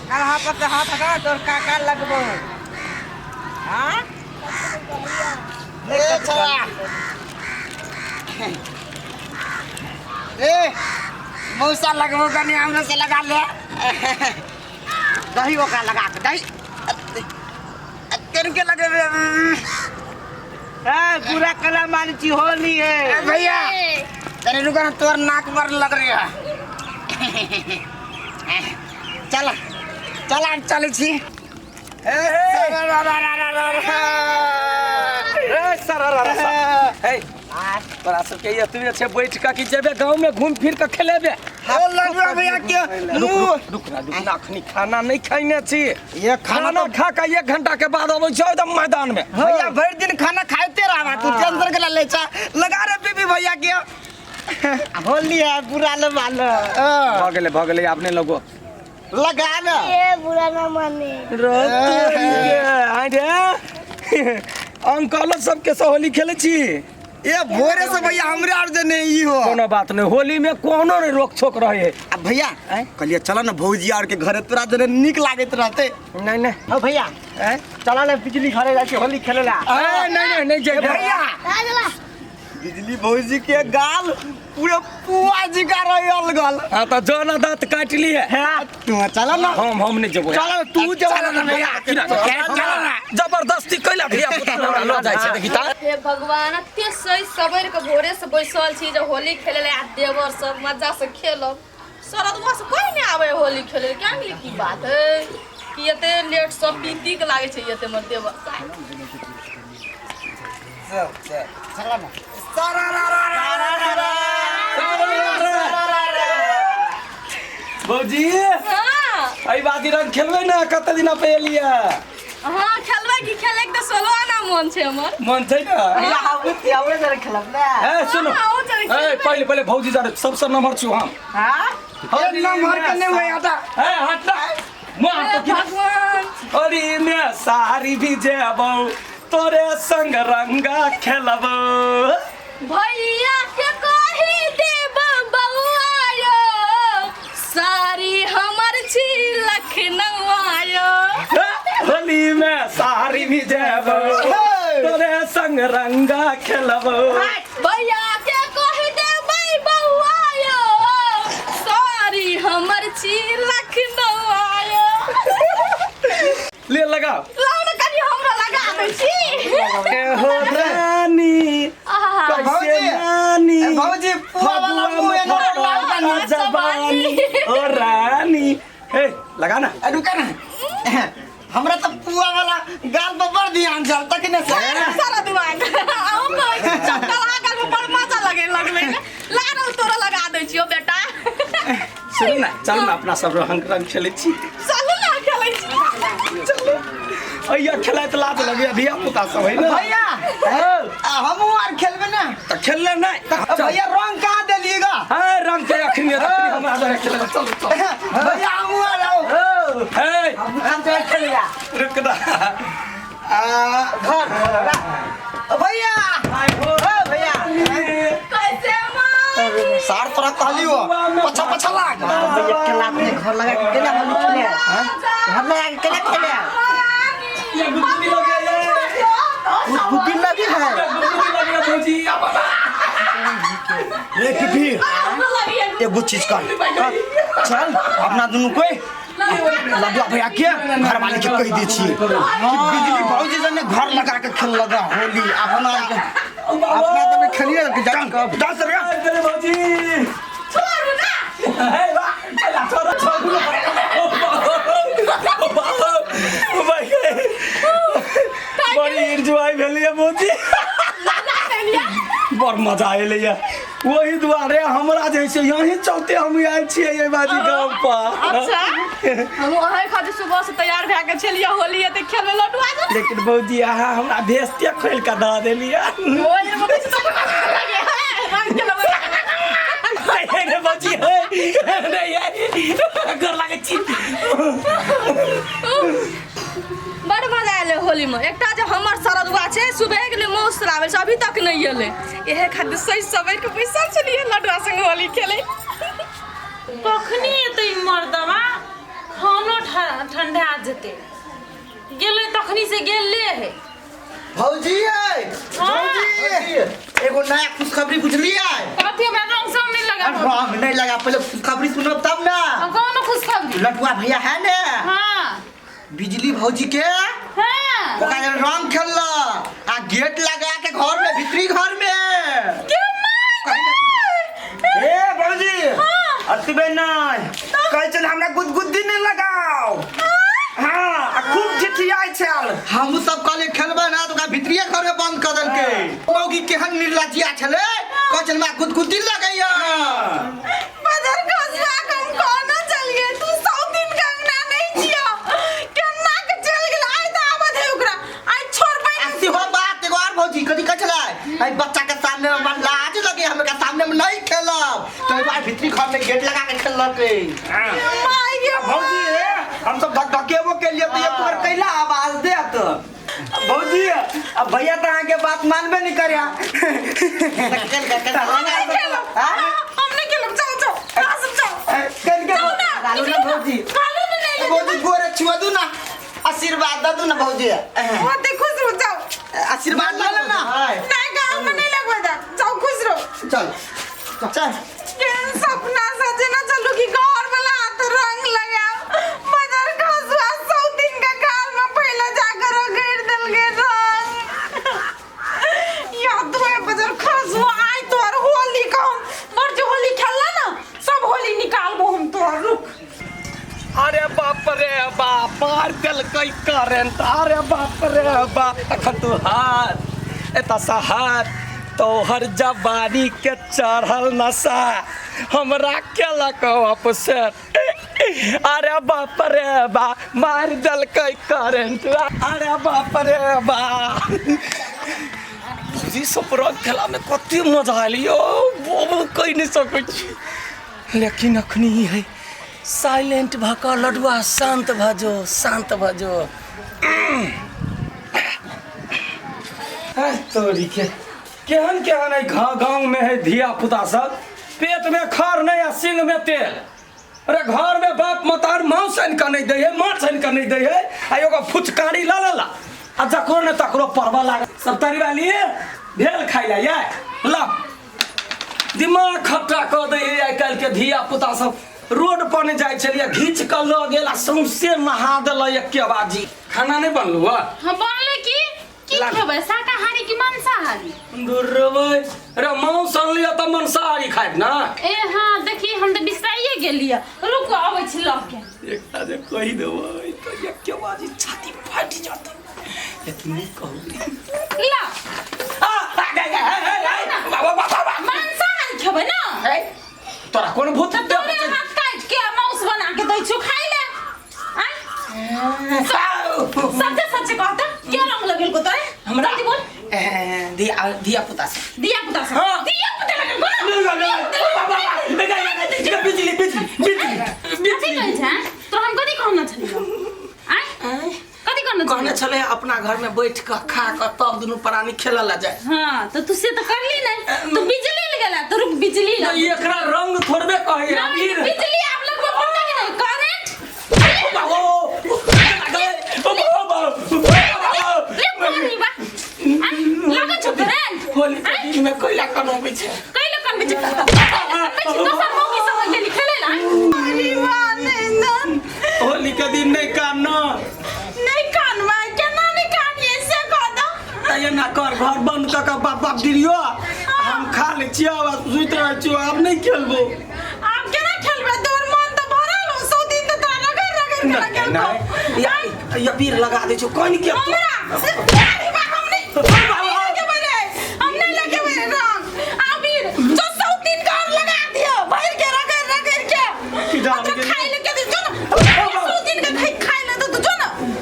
कहाँ पर से हाथ हटा तोर काका लगबो हाँ ए छवा ए मौसा लगबो कनी हमरे से लगा ले दही ओका लगा के दही के लगबे पूरा कला मानची होली है भैया तने रुका ना तोर नाक पर लग रही है चल चल चल छी तोरा सबके ये तू अच्छे बैठ का कि जेबे गांव में घूम फिर के खेलेबे हां लगबे भैया के रुक ना अखनी खाना नहीं खाइने छी ये खाना खा के 1 घंटा के बाद आबै छौ एकदम मैदान में भैया भर दिन खाना खाते रहबा तू टेंशन के ले चा लगा रे बीबी भैया के होली है पूरा लो मालो भ गेले आपने लोगो लगा ना ये बुरा ना माने अंकल सबके से होली खेले छी ये भोरे से भैया हमरे आर जने ई हो कोनो बात नहीं होली में कोनो नहीं रोक छोक रहे अब भैया कहलिए चलो ना भौजी आर के घरे तोरा जने निक लागत रहते नहीं नहीं हो भैया चला ले बिजली घरे जाके होली खेलेला नहीं जे भैया चला बिजली भौजी के गाल पूरे पुआ जी का रहल गल हां तो जाना दांत काट लिए तू चला ना हम नहीं जेबो चलो तू चला ना भैया चला ना जबरदस्ती कैला धिया पुता हमरा ल जाय छै देखि ता हे भगवान एते सही सबेर के भोरे से बैसल छी जे होली खेले ले आ देवर सब मजा से खेलब सरदवा से कोई नहीं आवे होली खेले क्या मिली की बात है कि एते लेट सब पीती के लागे छै एते मर देवर चला ना भौजी हां आई बाजी रंग खेलबै ना कत दिन पे एलिया हां खेलबै की खेले के सोलो ना मन छै हमर मन छै ना भैया आवे जरे खेलब ना ए सुनो आओ जरे ए पहले भौजी जा सबसे नंबर छु हम हां एक नंबर के नहीं हुए आता ए हट ना मार तो की भगवान अरे मैं सारी भी जेबो तोरे संग रंगा खेलबो भैया के कही देब बउआयो सारी हमर छी लखनऊ आयो होली में सारी भी जेबो तोरे संग रंगा खेलबो भैया के कही देब बउआयो सारी हमर छी लखनऊ आयो ले लगाओ लाउन कनी हमरा लगा दै छी ए हो रानी कैसे रानी भौजी पुआ वाला मुंह एना लाल जवानी ओ रानी हे लगा ना रुका ना हमरा तो पुआ वाला गाल पर बड़ ध्यान चल तक ने सारा दिमाग आओ कोई चक्कर आगल में बड़ मजा लगे लगले लाडो तोरा लगा दै छियो बेटा सुन ना चल ना अपना सब रंग खेले छी चल ना खेलै छी चलो अइया खेलाय त लाज लगे धिया पुता सब है ना भैया हम आर खेलबे ना त खेलले नहीं भैया रंग कहाँ देलिएगा हां रंग के अखनी हमरा जरे खेले चल भैया हम आर आओ हे हम तो खेलेगा रुक ना घर भैया भैया कैसे मां सार तोरा कहली हो पछा पछा लाग भैया के लात में घर लगा के केला होली खेले घर लगा के केला खेले ये गुद्दी लगे ये बुद्धि लगी है गुद्दी लगे भौजी रे किटी एगो चीज कर चल अपना दोनों कोई लगा भैया के घर वाले के कह दी छी कि बिजली भौजी जने घर लगा के खेल लगा होली अपना तो खेलिए कि जान का 10 रुपया भौजी छोड़ ना हे बा पहला छोड़ बड़ी एंजॉय भेलिए भौजी बड़ मजा आएले ये वही दुआरे हमरा जैसे यहीं चलते हम आयल छियै ये बाजी गांव पर अच्छा हम ओहे खातिर सुबह से तैयार भए के चलिए होली एते खेले लडुआ जा लेकिन भौजी अहाँ हमरा भेस्ते खोल के दऽ देलिए ओए रे मत लगे रंग के लगे रे भौजी नहीं घर लागे छी बड़ मजा आएले होली में एकटा जे हमर सरदुआ छै सुबह के लिए मौस आवे छै अभी तक नहीं एले एहे खातिर सही सबेर के पैसा चलिए लडुआ संग होली खेले कखनी एतै मर्दवा खानो ठंडा जेते गेले तखनी से गेले है भौजी भौजी एगो नया खुशखबरी बुझलिए कथी हमरा रंग सब नहीं लगा रंग नहीं लगा पहले खुशखबरी सुनब तब ना कौन खुशखबरी लटुआ भैया है ने हां बिजली भौजी के हां ओका रंग खेल आ गेट लगा के घर में भीतरी घर में क्यों मार ए भौजी अतबे नहीं कह चल हमरा गुदगुदी नहीं लगाओ हाँ खूब चिठियाई छल हम सब कहले खेलबे ना तो का भीतरिया घर में बंद कर देलके मौगी केहन निर्लज्जिया छले कह चल हमरा गुदगुदी लगाइया मदर कसवा हम कोनो चल गए तू 100 दिन गंगना नहीं जियो केना के चल गेल आइ त आबद है ओकरा आइ छोड़ पाइ ऐसी हो बात एगो और भौजी कथी कह चला आई बच्चा के सामने में मन लाज लगे हम के सामने में नहीं खेलब तो एक बार भीतरी घर में गेट लगा के खेललके माय गे भौजी हम सब धकेबो के लिए तो एक बार कैला आवाज दे तो भौजी अब भैया तो आगे बात मानबे नहीं करे हमने के लोग जाओ जाओ कहां सब जाओ कर के डालो ना भौजी कालू नहीं भौजी गोरे छुआ दू ना आशीर्वाद दे दू ना भौजी वो ते खुश रहो जाओ आशीर्वाद ले लेना नहीं का हम नहीं लगवा दा जाओ खुश रहो चल चल केन सपना सजे ना चलो की घर वाला हाथ रंग लगा मदर कसवा 100 दिन का काल में पहले जाकर घेर दल गे रंग याद है मदर कसवा आई तोर होली का और जो होली खेलला ना सब होली निकालबो हम तोर रुक अरे बाप रे बाप मार दिल कई करंट अरे बाप रे बाप अखन तू हाथ एता सहार तो हर जवानी के चढ़ल नशा हमरा के लको अपसेट अरे बाप रे बा मार दिल कई करंट अरे बाप रे बा भौजी सपरंग खेला में कते मजा आलियो वो कह नहीं सकै छी लेकिन अखनी है साइलेंट भक लडुआ शांत भजो तोरी के केहन केहन है गाँव में है धिया पुता सब पेट में खर नहीं है सिंग में तेल अरे घर में बाप मतार मांस आनि का नहीं दे है माछ आनि का नहीं दे है आ एगो फुचकारी ला आ जकरो ने तकरो परवा लाग सब तरी वाली भेल खाई ला ये ला दिमाग खट्टा कर दे आइ काल्हि के धिया पुता सब रोड पर नहीं जाए चलिए घींच कर लो गेला सौंसे नहा देला एके बाजी खाना नहीं बनलू हां बनले की खेबै शाकाहारी की मांसाहारी दूर रे अरे मांस अनलिया त मांसाहारी खाइब ना ए हां देखी हम त बिसराइए गेलिए रुको आबै छी ल के एकटा जे कहि देबै त एके बाजी छाती फाटि जात लेकिन नहीं कहू ला बाबा मांसाहारी खेबै ना तोरा कोन भूत दे तोरे हाथ काट के मांस बना के दै छु खाइ ले सच कहता क्या रंग लगेल को तोरे हमरा बोल दिया पुता से दिया पुता लगेल को बाबा बिजली कथी कहै छै तो हम कथी कहना छलियो आय कथी कहना कहने छले अपना घर में बैठ के खा के तब दुनू प्राणी खेला ला जाए हां तो तू से तो करली नहीं तू बिजली लगेला तो रुक बिजली लग एकरा रंग थोड़बे कहे अबीर बिजली आप लोग को पता कि नहीं करंट बाबा लगे छ करंट होली के दिन में कोइला कनबै छै कैले कनबै छै दोसर मौगी सब गेली खेले ला अरे वाह नहीं होली के दिन नहीं कानना नहीं कानवा केना नहीं कानिए से कह दो तय ना कर घर बंद क के बाप दिलियो हम खा ले छियो अब सुइत रह छियो अब नहीं खेलबो आप केना खेलबे तोर मन तो भरल हो 100 दिन तो तारा रगड़ के खेल नहीं या पीर लगा दे छो कोन के हमरा अरे वाह हम नहीं